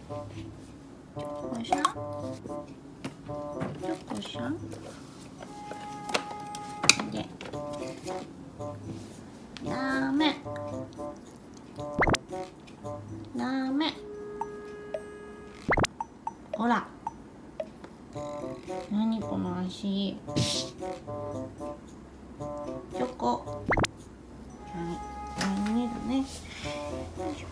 こしゃん、よこしゃんで、ダメダメ、ほら、何この足、チョコ、はい、ダメだね。よいしょ。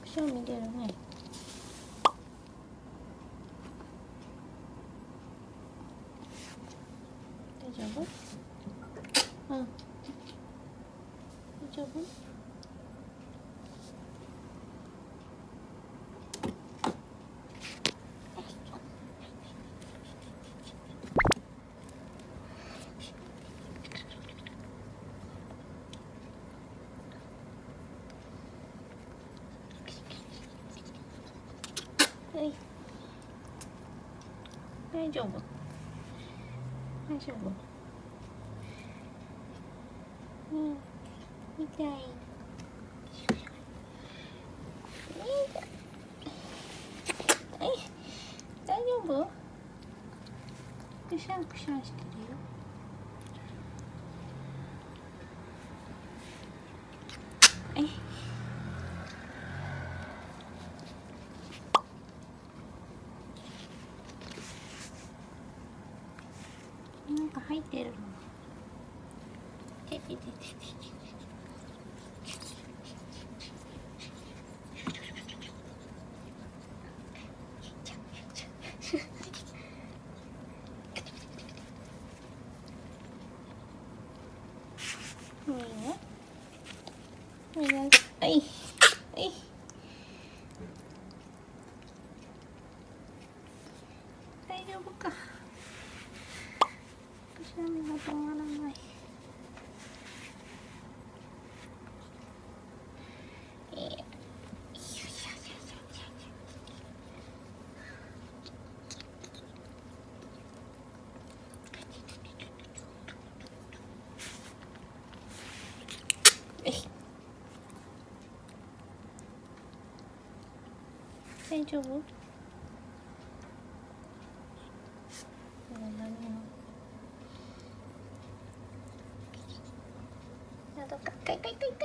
くしゃみ出るね。大丈夫？うん。大丈夫？はい。大丈夫？大丈夫？うん。痛い。はい。大丈夫？くしゃんくしゃんしてるよ。はい。なんか入ってるの。ててててて。いいね。はい。はい。大丈夫か。くしゃみが止まらない。大丈夫？喉かかいかいかいかいか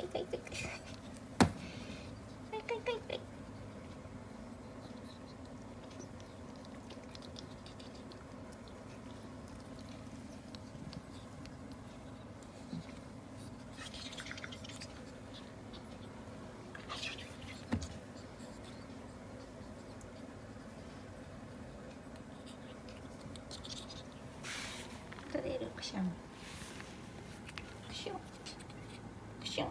いかいかいかいかいかいかいかい。取れるくしゃみ。くしゅんくしゅん。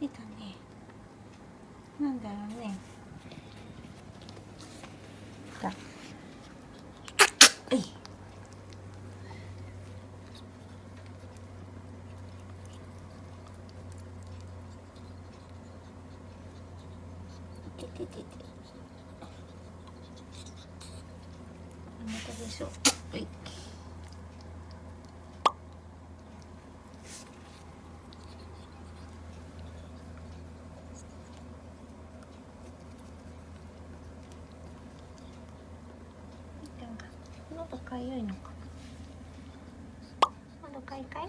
出たね。なんだろうね。だ。はい。てててて。またでしょ。はい。喉かゆいのかな。喉かいかい。